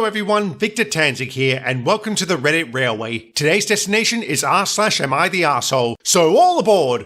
Hello everyone, Victor Tanzig here, and welcome to the Reddit Railway. Today's destination is r/am I the arsehole, so all aboard!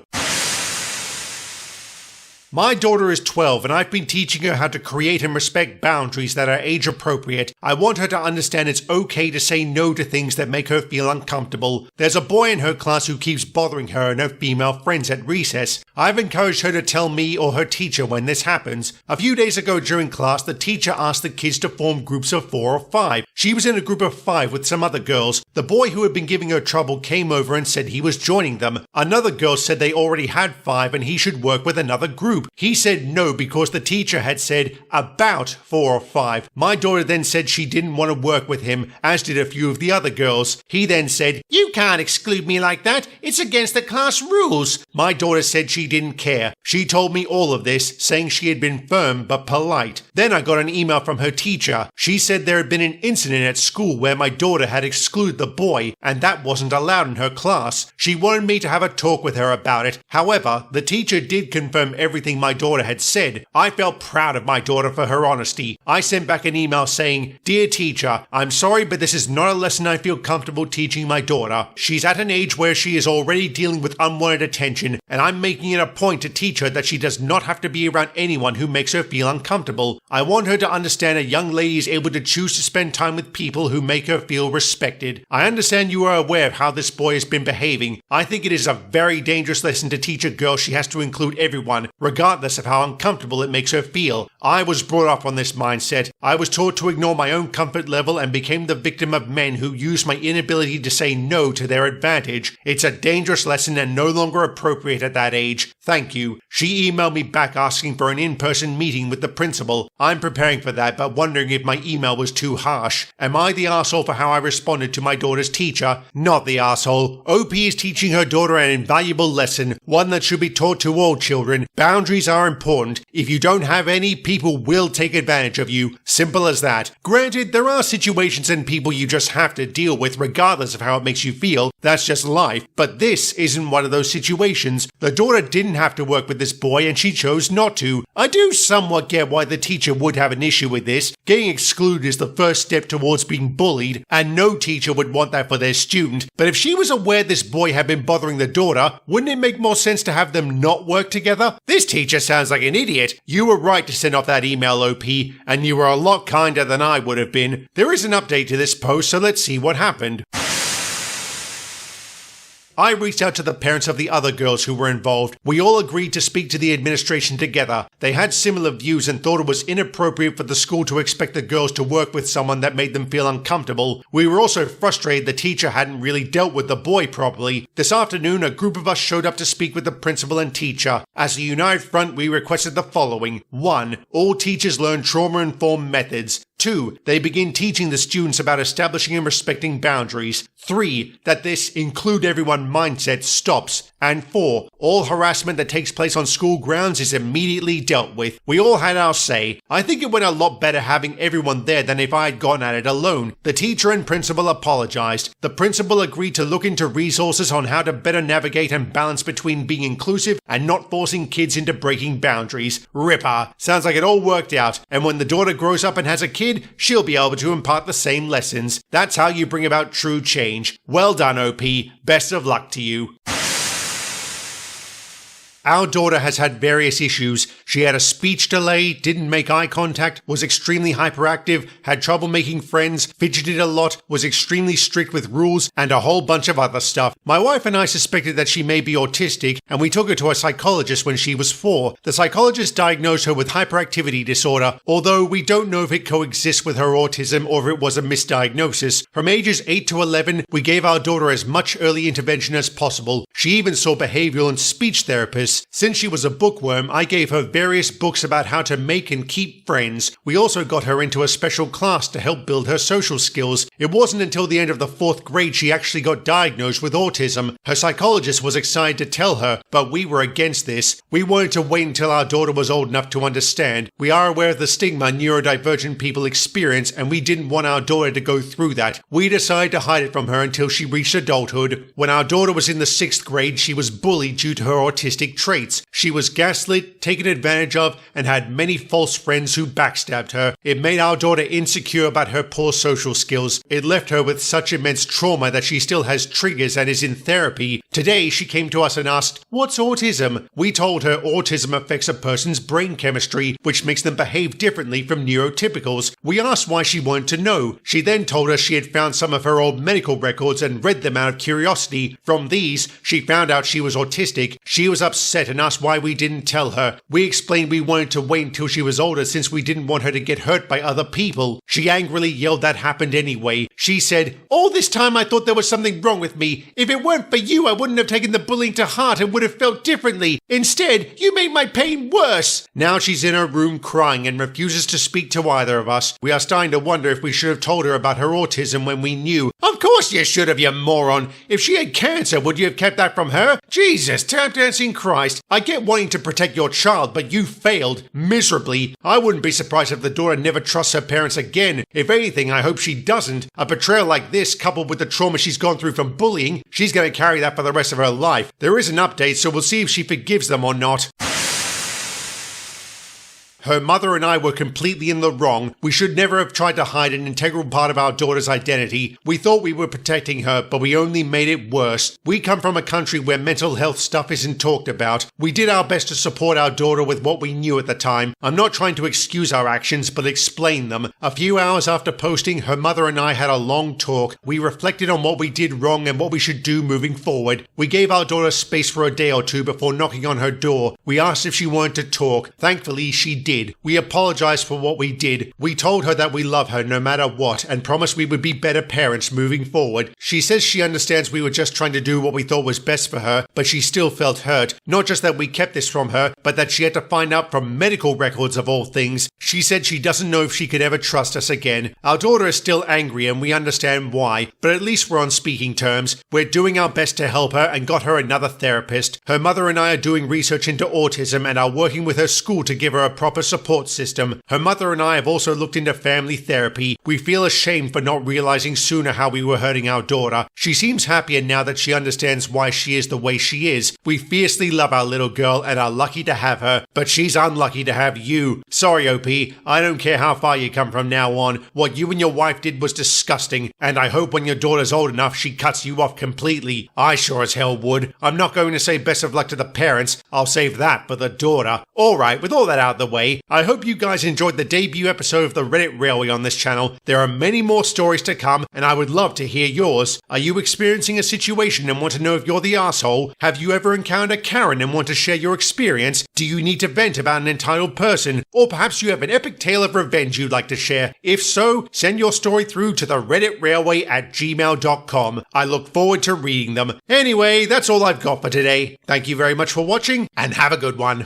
My daughter is 12 and I've been teaching her how to create and respect boundaries that are age appropriate. I want her to understand it's okay to say no to things that make her feel uncomfortable. There's a boy in her class who keeps bothering her and her female friends at recess. I've encouraged her to tell me or her teacher when this happens. A few days ago during class, the teacher asked the kids to form groups of 4 or 5. She was in a group of 5 with some other girls. The boy who had been giving her trouble came over and said he was joining them. Another girl said they already had 5 and he should work with another group. He said no because the teacher had said about 4 or 5. My daughter then said she didn't want to work with him, as did a few of the other girls. He then said, "You can't exclude me like that. It's against the class rules." My daughter said she didn't care. She told me all of this, saying she had been firm but polite. Then I got an email from her teacher. She said there had been an incident at school where my daughter had excluded the boy, and that wasn't allowed in her class. She wanted me to have a talk with her about it. However, the teacher did confirm everything my daughter had said. I felt proud of my daughter for her honesty. I sent back an email saying, "Dear teacher, I'm sorry, but this is not a lesson I feel comfortable teaching my daughter. She's at an age where she is already dealing with unwanted attention, and I'm making it a point to teach her that she does not have to be around anyone who makes her feel uncomfortable. I want her to understand a young lady is able to choose to spend time with people who make her feel respected. I understand you are aware of how this boy has been behaving. I think it is a very dangerous lesson to teach a girl she has to include everyone, regardless of how uncomfortable it makes her feel. I was brought up on this mindset. I was taught to ignore my own comfort level and became the victim of men who use my inability to say no to their advantage. It's a dangerous lesson and no longer appropriate at that age. Thank you." She emailed me back asking for an in-person meeting with the principal. I'm preparing for that, but wondering if my email was too harsh. Am I the arsehole for how I responded to my daughter's teacher? Not the arsehole. OP is teaching her daughter an invaluable lesson, one that should be taught to all children. Boundaries are important. If you don't have any, people will take advantage of you. Simple as that. Granted, there are situations and people you just have to deal with regardless of how it makes you feel. That's just life. But this isn't one of those situations. The daughter didn't have to work with this boy and she chose not to. I do somewhat get why the teacher would have an issue with this. Getting excluded is the first step towards being bullied, and no teacher would want that for their student. But if she was aware this boy had been bothering the daughter, wouldn't it make more sense to have them not work together? This teacher sounds like an idiot. You were right to send off that email, OP, and you were a lot kinder than I would have been. There is an update to this post, so let's see what happened. I reached out to the parents of the other girls who were involved. We all agreed to speak to the administration together. They had similar views and thought it was inappropriate for the school to expect the girls to work with someone that made them feel uncomfortable. We were also frustrated the teacher hadn't really dealt with the boy properly. This afternoon, a group of us showed up to speak with the principal and teacher. As a united front, we requested the following. 1. All teachers learn trauma-informed methods. 2. They begin teaching the students about establishing and respecting boundaries. 3. That this include everyone mindset stops. And 4. All harassment that takes place on school grounds is immediately dealt with. We all had our say. I think it went a lot better having everyone there than if I had gone at it alone. The teacher and principal apologized. The principal agreed to look into resources on how to better navigate and balance between being inclusive and not forcing kids into breaking boundaries. Ripper. Sounds like it all worked out. And when the daughter grows up and has a kid, she'll be able to impart the same lessons. That's how you bring about true change. Well done, OP. Best of luck to you. Our daughter has had various issues. She had a speech delay, didn't make eye contact, was extremely hyperactive, had trouble making friends, fidgeted a lot, was extremely strict with rules, and a whole bunch of other stuff. My wife and I suspected that she may be autistic, and we took her to a psychologist when she was 4. The psychologist diagnosed her with hyperactivity disorder, although we don't know if it coexists with her autism or if it was a misdiagnosis. From ages 8 to 11, we gave our daughter as much early intervention as possible. She even saw behavioral and speech therapists. Since she was a bookworm, I gave her various books about how to make and keep friends. We also got her into a special class to help build her social skills. It wasn't until the end of the 4th grade she actually got diagnosed with autism. Her psychologist was excited to tell her, but we were against this. We wanted to wait until our daughter was old enough to understand. We are aware of the stigma neurodivergent people experience, and we didn't want our daughter to go through that. We decided to hide it from her until she reached adulthood. When our daughter was in the 6th 6th grade, she was bullied due to her autistic traits. She was gaslit, taken advantage of, and had many false friends who backstabbed her. It made our daughter insecure about her poor social skills. It left her with such immense trauma that she still has triggers and is in therapy. Today, she came to us and asked, "What's autism?" We told her autism affects a person's brain chemistry, which makes them behave differently from neurotypicals. We asked why she wanted to know. She then told us she had found some of her old medical records and read them out of curiosity. From these, she found out she was autistic. She was upset and asked why we didn't tell her. We explained we wanted to wait until she was older since we didn't want her to get hurt by other people. She angrily yelled that happened anyway. She said, "All this time I thought there was something wrong with me. If it weren't for you, I wouldn't have taken the bullying to heart and would have felt differently. Instead, you made my pain worse." Now she's in her room crying and refuses to speak to either of us. We are starting to wonder if we should have told her about her autism when we knew. Of course you should have, you moron. If she had cancer, would you have kept that from her? Jesus, tap dancing Christ. I get wanting to protect your child, but you failed miserably. I wouldn't be surprised if the daughter never trusts her parents again. If anything, I hope she doesn't. A betrayal like this, coupled with the trauma she's gone through from bullying, she's going to carry that for the rest of her life. There is an update, so we'll see if she forgives them or not. Her mother and I were completely in the wrong. We should never have tried to hide an integral part of our daughter's identity. We thought we were protecting her, but we only made it worse. We come from a country where mental health stuff isn't talked about. We did our best to support our daughter with what we knew at the time. I'm not trying to excuse our actions, but explain them. A few hours after posting, her mother and I had a long talk. We reflected on what we did wrong and what we should do moving forward. We gave our daughter space for a day or two before knocking on her door. We asked if she wanted to talk. Thankfully, she did. We apologized for what we did. We told her that we love her no matter what and promised we would be better parents moving forward. She says she understands we were just trying to do what we thought was best for her, but she still felt hurt. Not just that we kept this from her, but that she had to find out from medical records of all things. She said she doesn't know if she could ever trust us again. Our daughter is still angry and we understand why, but at least we're on speaking terms. We're doing our best to help her and got her another therapist. Her mother and I are doing research into autism and are working with her school to give her a proper support system. Her mother and I have also looked into family therapy. We feel ashamed for not realizing sooner how we were hurting our daughter. She seems happier now that she understands why she is the way she is. We fiercely love our little girl and are lucky to have her, but she's unlucky to have you. Sorry, OP. I don't care how far you come from now on. What you and your wife did was disgusting, and I hope when your daughter's old enough she cuts you off completely. I sure as hell would. I'm not going to say best of luck to the parents. I'll save that for the daughter. Alright, with all that out of the way, I hope you guys enjoyed the debut episode of the Reddit Railway on this channel. There are many more stories to come, and I would love to hear yours. Are you experiencing a situation and want to know if you're the asshole? Have you ever encountered a Karen and want to share your experience? Do you need to vent about an entitled person? Or perhaps you have an epic tale of revenge you'd like to share? If so, send your story through to the redditrailway@gmail.com. I look forward to reading them. Anyway, that's all I've got for today. Thank you very much for watching, and have a good one.